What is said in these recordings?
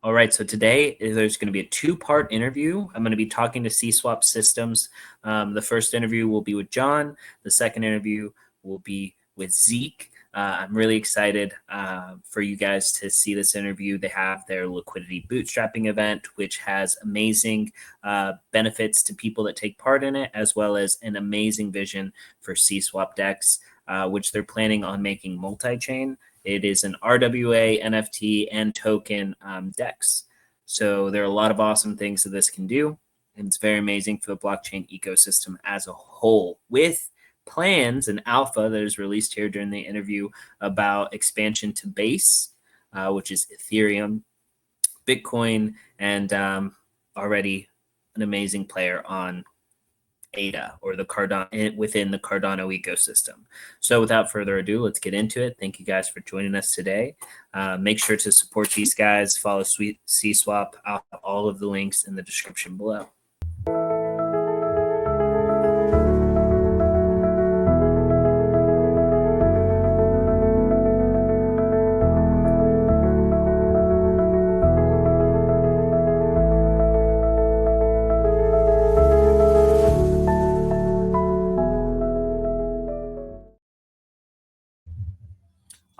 All right, so today there's going to be a two-part interview. I'm going to be talking to CSWAP Systems. The first interview will be with John. The second interview will be with Zeke. I'm really excited for you guys to see this interview. They have their liquidity bootstrapping event, which has amazing benefits to people that take part in it, as well as an amazing vision for CSWAP DEX, which they're planning on making multi-chain. It is an RWA, NFT, and token DEX. So there are a lot of awesome things that this can do. And it's very amazing for the blockchain ecosystem as a whole, with plans and alpha that is released here during the interview about expansion to base, which is Ethereum, Bitcoin, and already an amazing player on ADA, or the Cardano, within the Cardano ecosystem. So without further ado, let's get into it. Thank you guys for joining us today. Make sure to support these guys. Follow CSWAP. I'll have all of the links in the description below.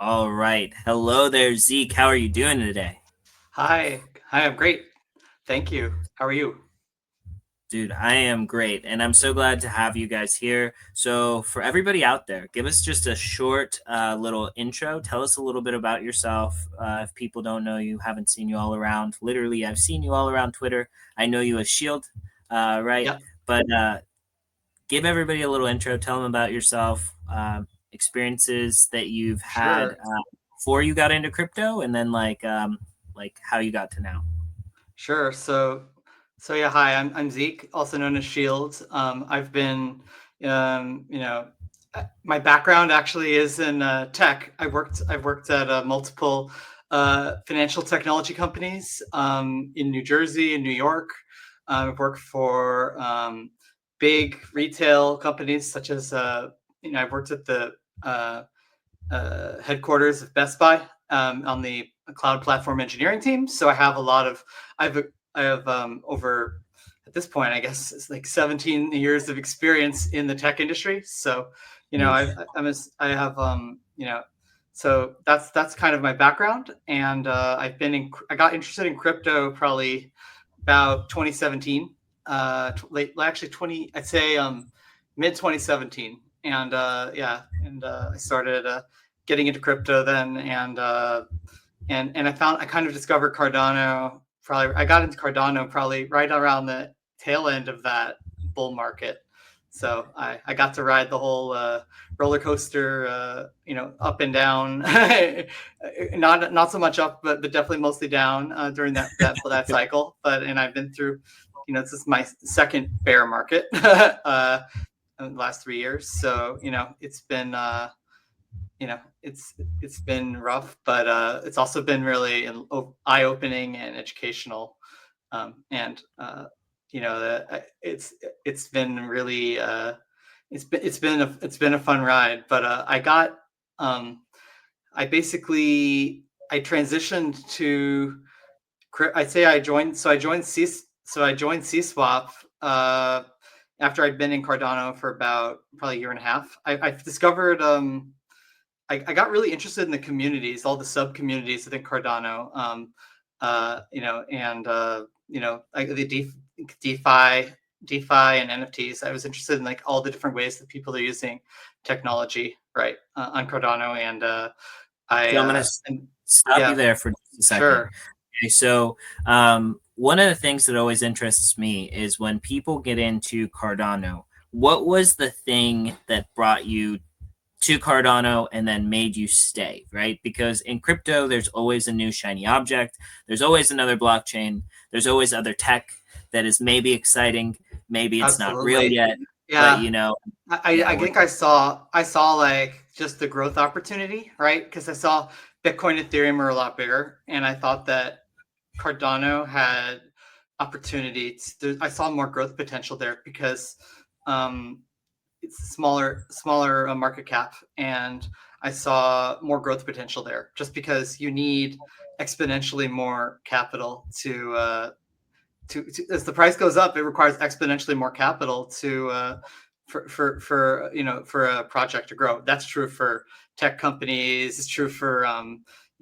All right. Hello there, Zeke. How are you doing today? Hi, I'm great. Thank you. How are you? Dude, I am great, and I'm so glad to have you guys here. So for everybody out there, give us just a short little intro. Tell us a little bit about yourself. If people don't know you, haven't seen you all around. Literally, I've seen you all around Twitter. I know you as Shield, right? Yeah, But give everybody a little intro. Tell them about yourself, experiences that you've had sure. before you got into crypto, and then like how you got to now. Sure. So yeah, hi, I'm Zeke, also known as Shield. I've been, my background actually is in tech. I've worked at multiple financial technology companies in New Jersey and New York. I've worked for big retail companies such as, I've worked at the headquarters of Best Buy on the cloud platform engineering team. So I have a lot of, I have over at this point, I guess it's like 17 years of experience in the tech industry. So, I have, so that's kind of my background. And I got interested in crypto probably about 2017, I'd say mid 2017. And I started getting into crypto then, and I kind of discovered Cardano. I got into Cardano probably right around the tail end of that bull market. So I got to ride the whole roller coaster, up and down. not so much up, but definitely mostly down during that cycle. And I've been through, this is my second bear market in the last 3 years. So it's been it's been rough, but it's also been really eye-opening and educational. It's been really it's been a fun ride. But I transitioned to, I joined CSWAP after I'd been in Cardano for about probably a year and a half. I've discovered I got really interested in the communities, all the sub communities within Cardano, the DeFi and NFTs. I was interested in like all the different ways that people are using technology, right, on Cardano. And So I'm going to stop you there for just a second. Sure. Okay, so one of the things that always interests me is when people get into Cardano, what was the thing that brought you to Cardano and then made you stay, right? Because in crypto, there's always a new shiny object. There's always another blockchain. There's always other tech that is maybe exciting. Maybe it's not real yet. Yeah. But, I think I saw like just the growth opportunity, right? Because I saw Bitcoin and Ethereum are a lot bigger. And I thought that Cardano had opportunities. I saw more growth potential there because it's smaller market cap, and I saw more growth potential there, just because you need exponentially more capital to as the price goes up, it requires exponentially more capital to for a project to grow. That's true for tech companies. It's true for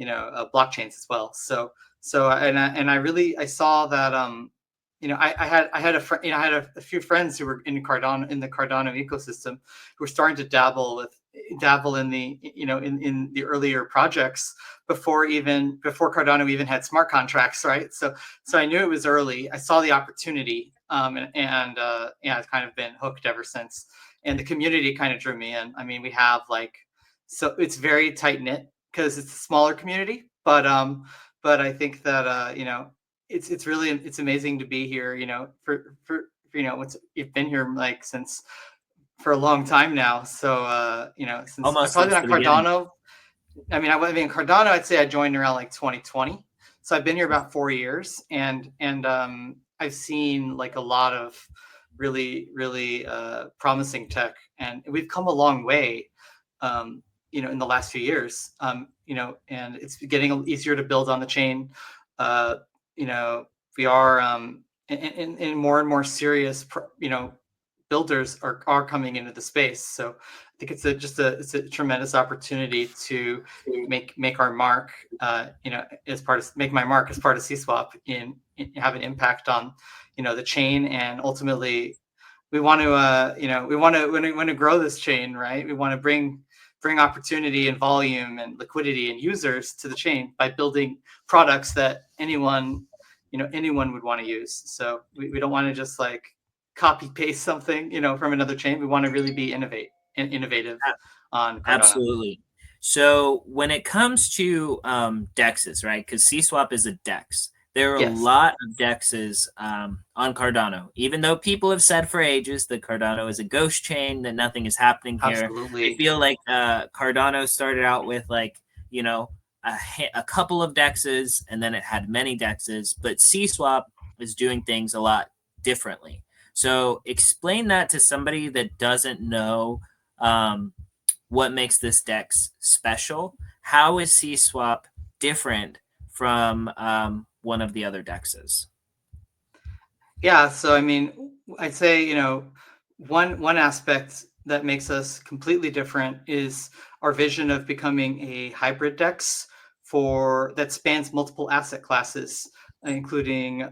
blockchains as well. I saw that I had a few friends who were in the Cardano ecosystem who were starting to dabble in the in the earlier projects before Cardano even had smart contracts, right? So I knew it was early. I saw the opportunity, I've kind of been hooked ever since. And the community kind of drew me in. I mean, we have so it's very tight knit because it's a smaller community, but I think that it's amazing to be here. You've been here since for a long time now. So since I've Almost probably since been the on beginning. Cardano. I mean, Cardano, I'd say I joined around 2020. So I've been here about 4 years, and I've seen a lot of really, really promising tech, and we've come a long way, in the last few years, and it's getting easier to build on the chain. We are, and more serious, builders are coming into the space. So I think it's a tremendous opportunity to make our mark, make my mark as part of CSWAP in have an impact on, the chain. And ultimately we want to grow this chain, right? We want to bring opportunity and volume and liquidity and users to the chain by building products that anyone would want to use. So we don't want to just copy paste something, from another chain. We want to really be innovative on Cardano. Absolutely. So when it comes to DEXs, right? Because CSWAP is a DEX. There are a lot of DEXs on Cardano. Even though people have said for ages that Cardano is a ghost chain, that nothing is happening here. Absolutely. I feel like Cardano started out with a couple of DEXs, and then it had many DEXs. But CSWAP is doing things a lot differently. So explain that to somebody that doesn't know what makes this DEX special. How is CSWAP different from one of the other DEXs? Yeah, so I mean, I'd say one aspect that makes us completely different is our vision of becoming a hybrid DEX that spans multiple asset classes, including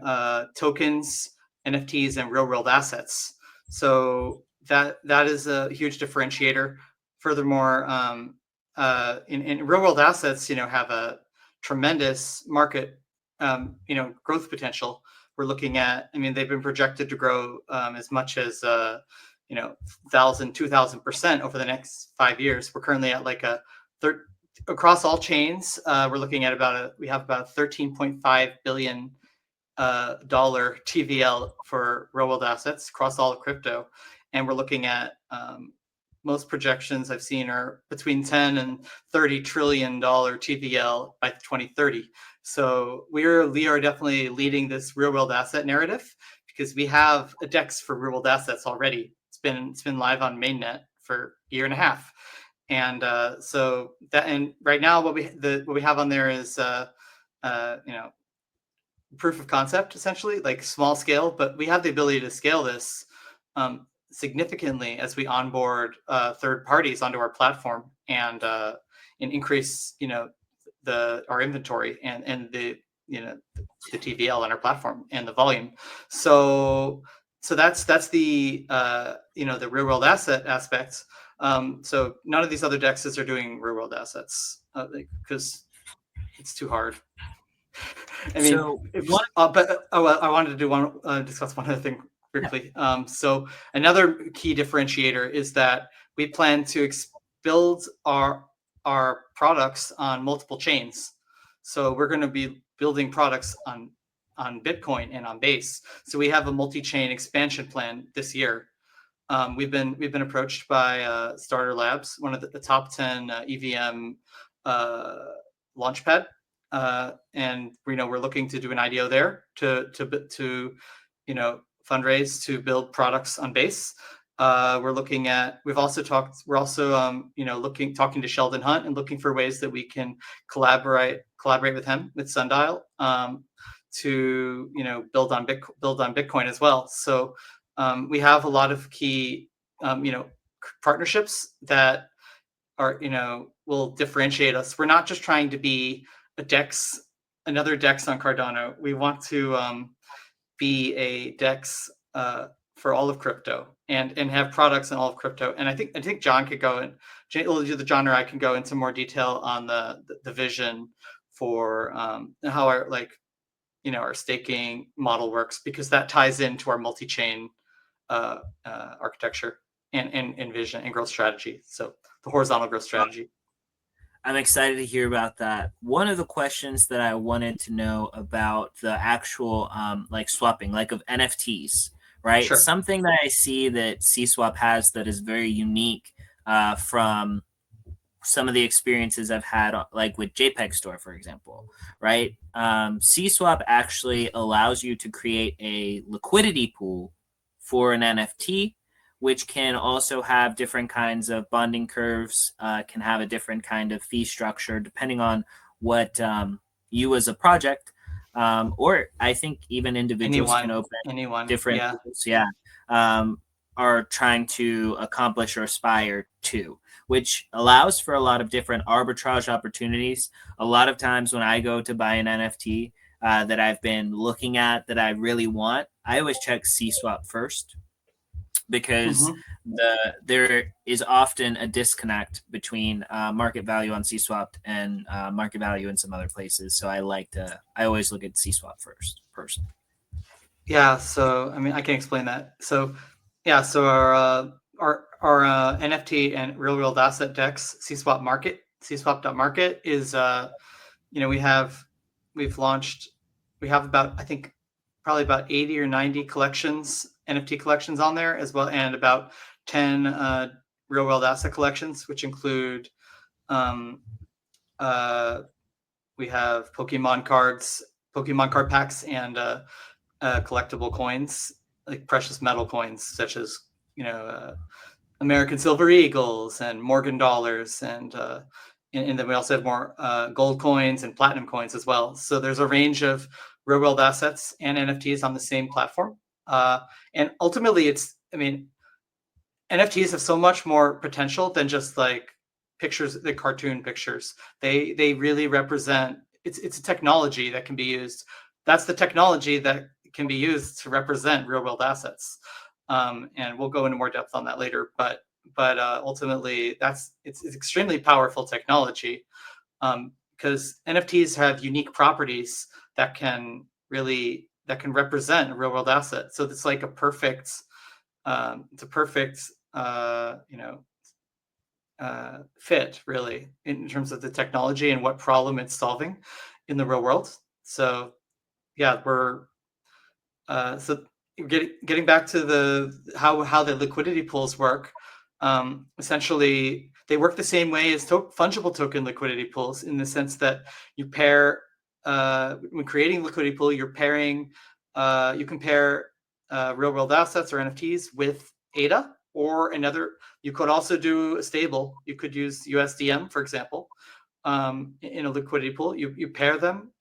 tokens, NFTs, and real world assets. So that is a huge differentiator. Furthermore, in real world assets, have a tremendous market, growth potential. We're looking at, I mean, they've been projected to grow as much as 2,000% over the next 5 years. We're currently at across all chains. We're looking at we have about $13.5 billion dollar TVL for real world assets across all of crypto, and we're looking at most projections I've seen are between 10 and 30 trillion dollar TVL by 2030. So we are definitely leading this real world asset narrative, because we have a DEX for real world assets already. It's been live on mainnet for a year and a half, and so that, and right now what we have on there is proof of concept, essentially, like small scale, but we have the ability to scale this significantly as we onboard third parties onto our platform, and increase our inventory and the TVL on our platform and the volume. So that's the the real world asset aspects. So none of these other DEXs are doing real world assets because it's too hard. I mean, So I wanted to discuss one other thing briefly. So another key differentiator is that we plan to build our products on multiple chains. So we're going to be building products on Bitcoin and on Base. So we have a multi-chain expansion plan this year. We've been approached by Starter Labs, one of the top 10 EVM launchpad, and we're looking to do an IDO there to fundraise to build products on Base. We're also talking to Sheldon Hunt and looking for ways that we can collaborate with him, with Sundial, to build on Bitcoin as well. So we have a lot of key partnerships that are will differentiate us. We're not just trying to be another DEX on Cardano. We want to be a DEX for all of crypto and have products in all of crypto. And I think John could go and John or I can go into more detail on the vision for how our staking model works, because that ties into our multi-chain architecture and vision and growth strategy. So the horizontal growth strategy. I'm excited to hear about that. One of the questions that I wanted to know about the actual swapping, of NFTs, right? Sure. Something that I see that CSWAP has that is very unique from some of the experiences I've had, like with JPEG Store, for example, right? CSWAP actually allows you to create a liquidity pool for an NFT, which can also have different kinds of bonding curves, can have a different kind of fee structure, depending on what you as a project, or I think even individuals can open different pools, are trying to accomplish or aspire to, which allows for a lot of different arbitrage opportunities. A lot of times when I go to buy an NFT that I've been looking at that I really want, I always check CSWAP first, because there is often a disconnect between market value on CSWAP and market value in some other places. So I always look at CSWAP first, personally. Yeah, so I mean, I can explain that. So yeah, so our NFT and real world asset DEX CSWAP.market is we have about, I think, probably about 80 or 90 NFT collections on there as well, and about 10 real world asset collections, which include we have Pokemon card packs, and collectible coins, like precious metal coins such as American Silver Eagles and Morgan dollars, and then we also have more gold coins and platinum coins as well. So there's a range of real world assets and NFTs on the same platform. And ultimately, NFTs have so much more potential than just like pictures, the cartoon pictures. They really represent, it's a technology that can be used. That's the technology that can be used to represent real world assets. And we'll go into more depth on that later. But ultimately, it's extremely powerful technology, because NFTs have unique properties that can represent a real world asset. So it's like a perfect fit, really, in terms of the technology and what problem it's solving in the real world. So yeah, we're getting back to how the liquidity pools work. Essentially, they work the same way as fungible token liquidity pools, in the sense that you pair, when creating a liquidity pool, you can pair real world assets or NFTs with ADA or another. You could also do a stable. You could use USDM, for example, in a liquidity pool. You pair them,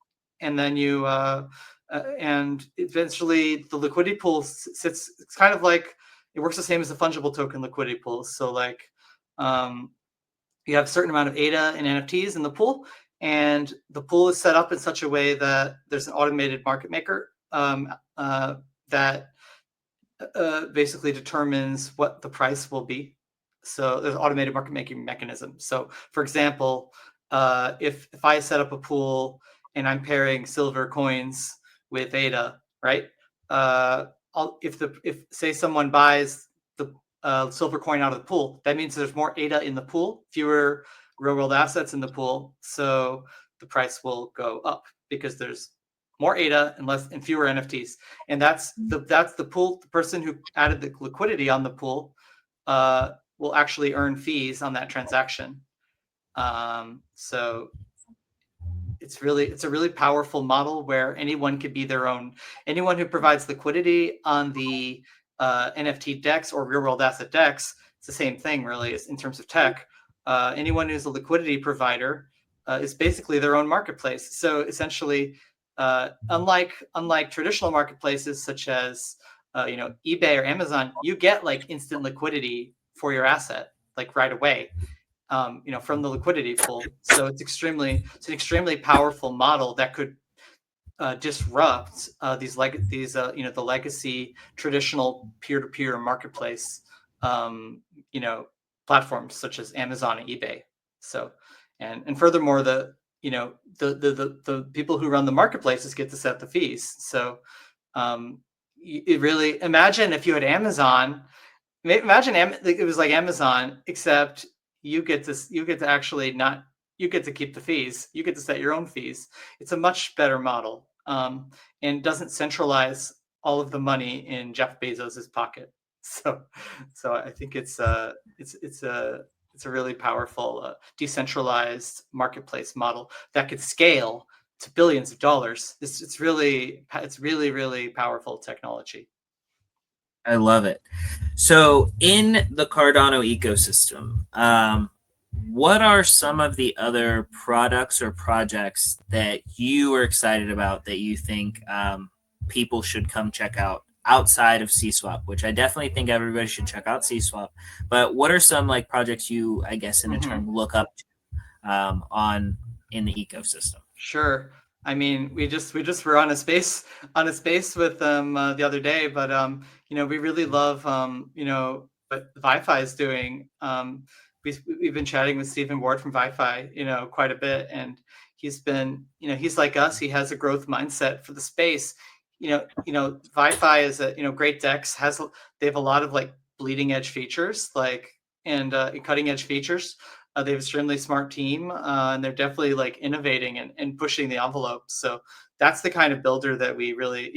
and then and eventually the liquidity pool sits. It's kind of like, it works the same as the fungible token liquidity pools. So like, you have a certain amount of ADA and NFTs in the pool, and the pool is set up in such a way that there's an automated market maker that basically determines what the price will be. So there's an automated market making mechanism. So for example, if I set up a pool and I'm pairing silver coins with ADA, right? If say someone buys the silver coin out of the pool, that means there's more ADA in the pool, fewer real world assets in the pool. So the price will go up because there's more ADA and fewer NFTs. And that's the pool. The person who added the liquidity on the pool will actually earn fees on that transaction. So it's a really powerful model where anyone could be their own. Anyone who provides liquidity on the NFT DEX or real world asset DEX, it's the same thing really in terms of tech. Anyone who's a liquidity provider is basically their own marketplace. So essentially, unlike traditional marketplaces such as eBay or Amazon, you get like instant liquidity for your asset like right away, from the liquidity pool. So it's an extremely powerful model that could disrupt the legacy traditional peer-to-peer marketplace platforms such as Amazon and eBay. So and furthermore, the people who run the marketplaces get to set the fees. So it really, imagine if you had Amazon. Imagine it was like Amazon, except you get to actually not, you get to keep the fees. You get to set your own fees. It's a much better model, and doesn't centralize all of the money in Jeff Bezos's pocket. So I think it's a really powerful decentralized marketplace model that could scale to billions of dollars. It's really powerful technology. I love it. So in the Cardano ecosystem, what are some of the other products or projects that you are excited about that you think people should come check out outside of CSWAP, which I definitely think everybody should check out CSWAP. But what are some like projects you, I guess, in a term, look up to in the ecosystem? Sure. I mean, we just were on a space with them the other day, but we really love what Wi-Fi is doing. We've been chatting with Stephen Ward from Wi-Fi, quite a bit, and he's been, he's like us. He has a growth mindset for the space. Wi-Fi is a great DEX they have a lot of like bleeding edge features, and cutting edge features. They have an extremely smart team, and they're definitely like innovating and pushing the envelope. So that's the kind of builder that we really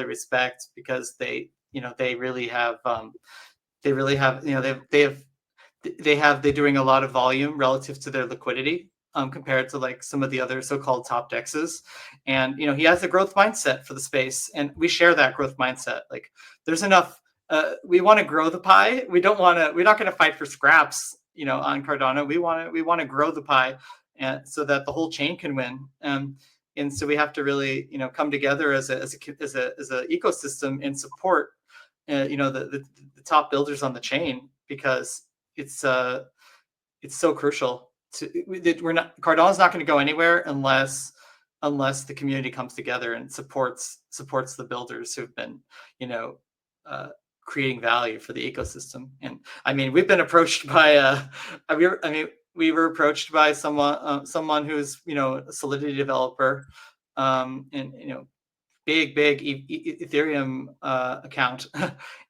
respect, because they're doing a lot of volume relative to their liquidity, compared to like some of the other so-called top dexes. And he has a growth mindset for the space, and we share that growth mindset. Like, there's enough. We want to grow the pie. We're not going to fight for scraps on Cardano. We want to grow the pie, and so that the whole chain can win. And so we have to really come together as a ecosystem and support the top builders on the chain, because it's so crucial. Cardano's not going to go anywhere unless the community comes together and supports the builders who've been creating value for the ecosystem. And I mean, we've been approached by we were approached by someone who's a Solidity developer, and big Ethereum account,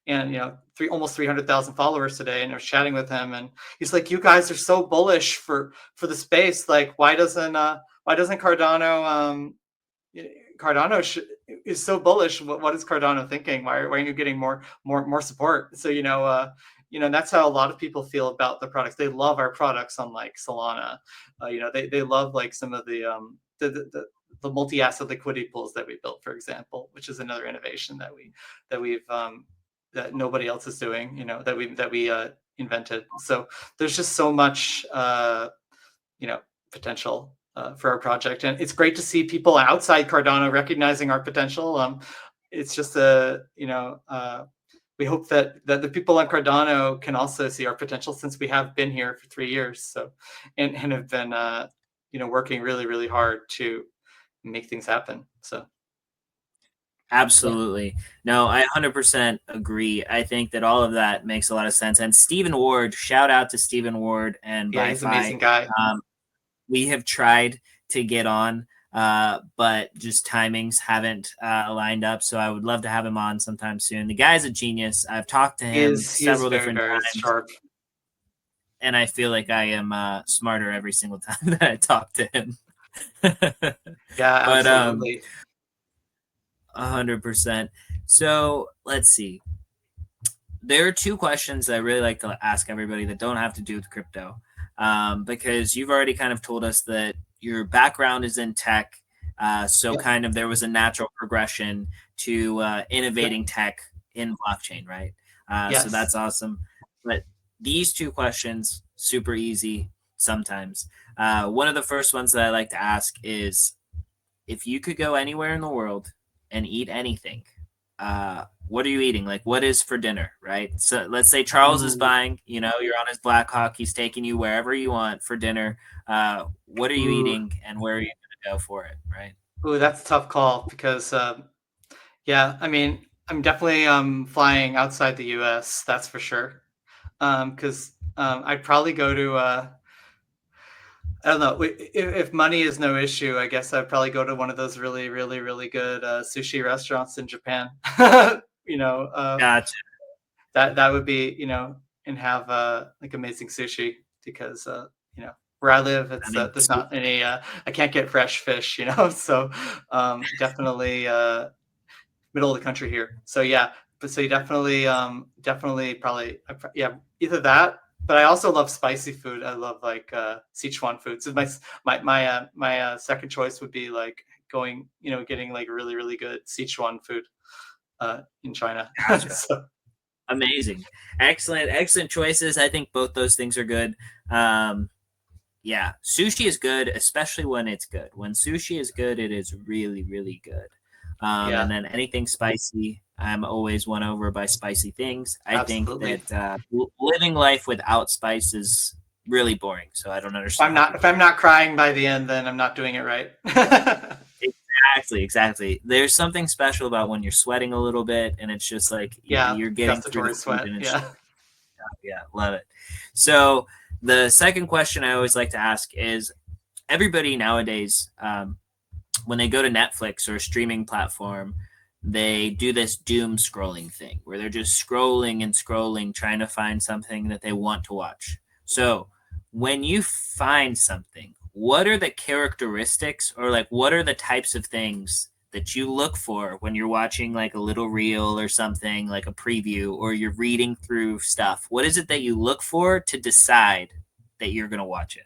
and almost 300,000 followers today. And I was chatting with him, and he's like, "You guys are so bullish for the space. Like, why doesn't Cardano is so bullish? What is Cardano thinking? Why are you getting more support?" So that's how a lot of people feel about the products. They love our products, unlike Solana. They love like some of the multi-asset liquidity pools that we built, for example, which is another innovation that nobody else is doing. That we invented. So there's just so much potential for our project, and it's great to see people outside Cardano recognizing our potential. It's just we hope that the people on Cardano can also see our potential, since we have been here for 3 years, so and have been working really, really hard to make things happen. So absolutely. No, I 100% agree. I think that all of that makes a lot of sense. And Stephen Ward, shout out to Stephen Ward and yeah, he's an amazing guy. We have tried to get on, but just timings haven't lined up. So I would love to have him on sometime soon. The guy's a genius. I've talked to him several different times. Sharp. And I feel like I am smarter every single time that I talk to him. Yeah, but, absolutely. 100%. So let's see. There are 2 questions that I really like to ask everybody that don't have to do with crypto. Because you've already kind of told us that your background is in tech. So kind of there was a natural progression to innovating tech in blockchain, right? So Yes. that's awesome. But these two questions, super easy sometimes. One of the first ones that I like to ask is, if you could go anywhere in the world and eat anything, what are you eating? Like, what is for dinner, right? So let's say Charles is buying, you're on his Black Hawk. He's taking you wherever you want for dinner. What are you eating and where are you going to go for it, right? Ooh, that's a tough call because, yeah, I mean, I'm definitely flying outside the U.S. That's for sure. Because I'd probably go to I don't know. If money is no issue, I guess I'd probably go to one of those really, really, really good sushi restaurants in Japan. you know, uh, Gotcha. that would be, and have like amazing sushi because where I live, I it's mean, there's not any. I can't get fresh fish, so definitely middle of the country here. So yeah, but so you definitely probably yeah, either that. But I also love spicy food. I love like Sichuan food. So my second choice would be like going, getting like really really good Sichuan food in China. gotcha. So Amazing. Excellent choices. I think both those things are good. Yeah, sushi is good, especially when it's good. When sushi is good, it is really, really good. yeah, And then anything spicy, I'm always won over by spicy things. I think absolutely. that living life without spice is really boring. So I don't If I'm understand how not if people I'm do it. not crying by the end, then I'm not doing it right. Exactly. There's something special about when you're sweating a little bit, and it's just like Yeah, you're getting through the gustatory food, sweat. and it's just, Yeah. yeah, love it. So the second question I always like to ask is, everybody nowadays, when they go to Netflix or a streaming platform, they do this doom scrolling thing where they're just scrolling and scrolling, trying to find something that they want to watch. So when you find something, what are the characteristics, or like what are the types of things that you look for when you're watching like a little reel or something, like a preview, or you're reading through stuff? What is it that you look for to decide that you're going to watch it?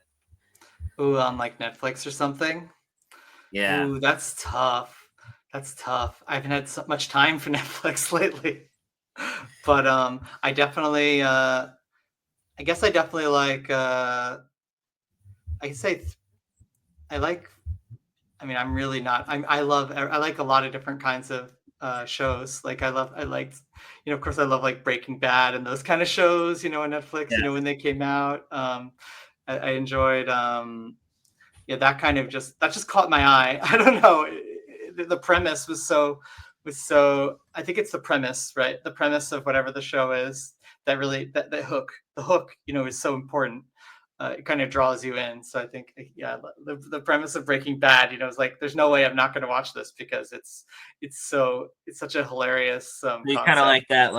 Ooh, on like Netflix or something. Yeah. Ooh, that's tough. That's tough. I haven't had so much time for Netflix lately. But I guess I definitely like I can say I like I mean I'm really not I like a lot of different kinds of shows. Like I liked of course I love like Breaking Bad and those kind of shows, on Netflix, Yeah. when they came out. I enjoyed yeah, that just caught my eye. I don't know. The premise was so. I think it's the premise, right? The premise of whatever the show is that really that hook. The hook, is so important. It kind of draws you in. So I think, yeah, the premise of Breaking Bad, is like there's no way I'm not going to watch this because it's such a hilarious You kind of concept. like that,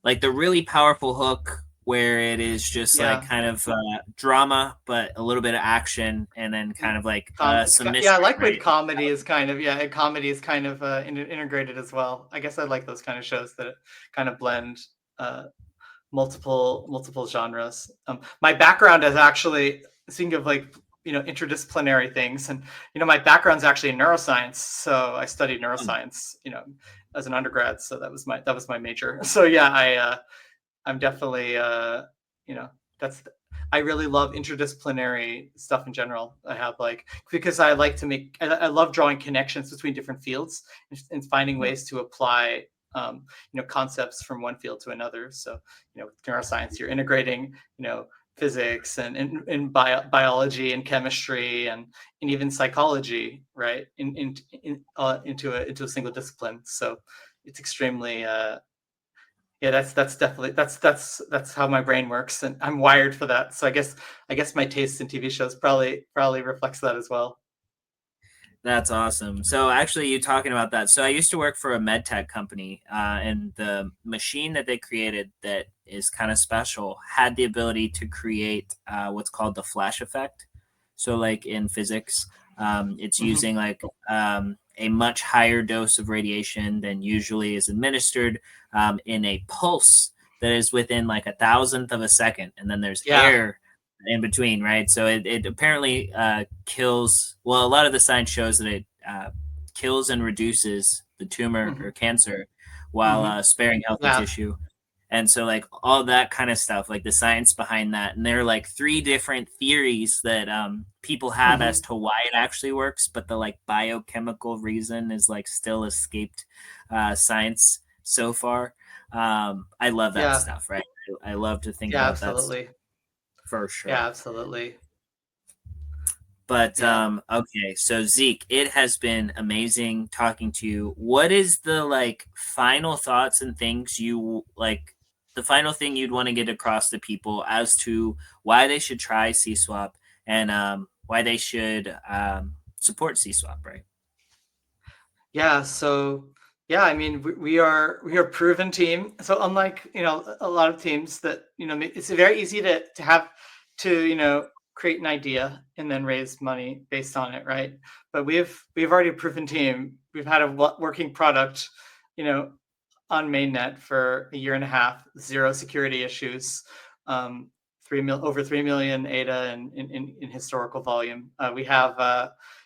like the really powerful hook where it is just like Yeah. kind of drama, but a little bit of action, and then kind of like some Yeah, I mystery, like when right? comedy is kind of yeah, and comedy is kind of integrated as well. I guess I like those kind of shows that kind of blend uh, multiple genres. My background is actually thinking of like interdisciplinary things, and my background's actually in neuroscience. So I studied Hmm. neuroscience, as an undergrad. So that was my major. So yeah, I'm definitely you know that's I really love interdisciplinary stuff in general. I have like because I like to make I love drawing connections between different fields and finding ways to apply concepts from one field to another. So with neuroscience, you're integrating physics and biology and chemistry and even psychology, right? Into a single discipline. So it's extremely yeah, that's definitely that's how my brain works, and I'm wired for that. So I guess my taste in TV shows probably reflects that as well. That's awesome. So actually, you talking about that. So I used to work for a med tech company, and the machine that they created that is kind of special had the ability to create what's called the flash effect. So like in physics, it's Hmm. using like a much higher dose of radiation than usually is administered in a pulse that is within like a thousandth of a second, and then there's Yeah. air in between, right? So it apparently kills. Well, a lot of the science shows that it kills and reduces the tumor or Hmm. cancer while sparing healthy Yeah. tissue. And so like all that kind of stuff, like the science behind that. And there are like 3 different theories that people have as to why it actually works, but the like biochemical reason is like still escaped science so far. I love that stuff, right? I love to think Yeah, about absolutely. that for sure. Yeah, absolutely. But okay, so Zeke, it has been amazing talking to you. What is the like final thoughts and things you like, the final thing you'd want to get across to people as to why they should try CSWAP and why they should support CSWAP, right? Yeah, so yeah, I mean, we are a proven team. So unlike, a lot of teams that, it's very easy to have to, create an idea and then raise money based on it, right? But we've already a proven team. We've had a working product, you know, on mainnet for a year and a half, 0 security issues, over 3 million ADA in historical volume. We have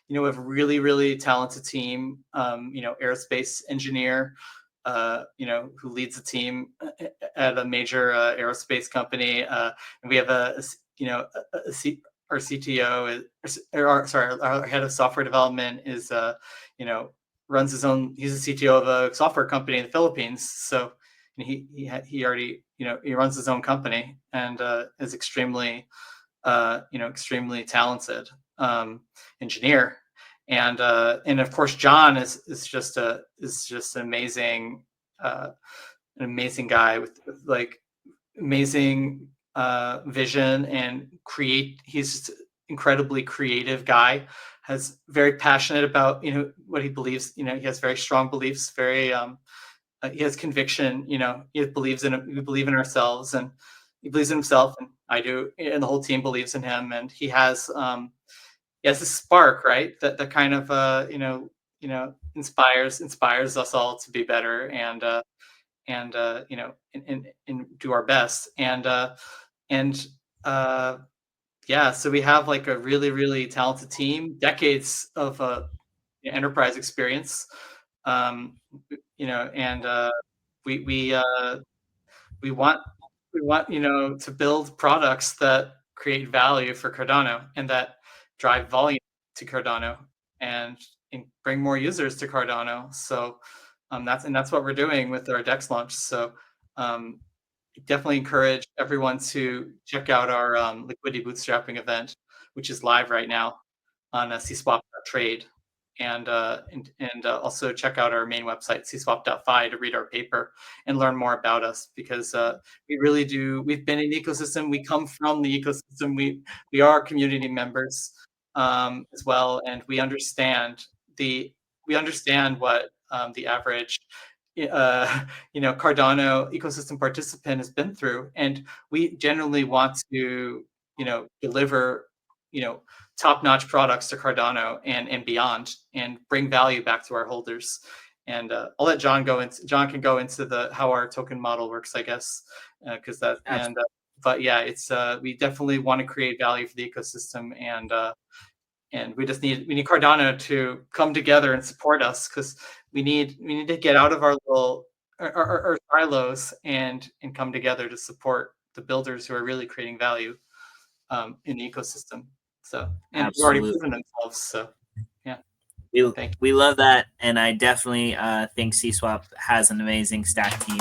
we have a really, really talented team, aerospace engineer, who leads a team at a major aerospace company. And we have our CTO our head of software development is, runs his own. He's a CTO of a software company in the Philippines. So he already, he runs his own company and is extremely talented engineer. And of course, John is just an amazing guy with like amazing vision and he's just incredibly creative guy, has very passionate about what he believes. He has very strong beliefs, very he has conviction. He believes we believe in ourselves, and he believes in himself, and I do, and the whole team believes in him. And he has this spark, right? That kind of inspires us all to be better and do our best. And yeah, so we have like a really, really talented team, decades of enterprise experience. Um, and we we uh, we want to build products that create value for Cardano and that drive volume to Cardano and bring more users to Cardano. So that's what we're doing with our DEX launch. So um, definitely encourage everyone to check out our liquidity bootstrapping event, which is live right now on CSWAP.trade. And also check out our main website, cswap.fi, to read our paper and learn more about us, because we really do. We've been in the ecosystem. We come from the ecosystem. We are community members as well, and we understand what the average Cardano ecosystem participant has been through, and we generally want to deliver top-notch products to Cardano and beyond, and bring value back to our holders. And I'll let John go into. John can go into how our token model works, I guess, because that. And but yeah, it's we definitely want to create value for the ecosystem, and we need Cardano to come together and support us, because we need to get out of our little our silos and come together to support the builders who are really creating value in the ecosystem. So, and they've already proven themselves. So yeah, we love that, and I definitely think CSWAP has an amazing stack team.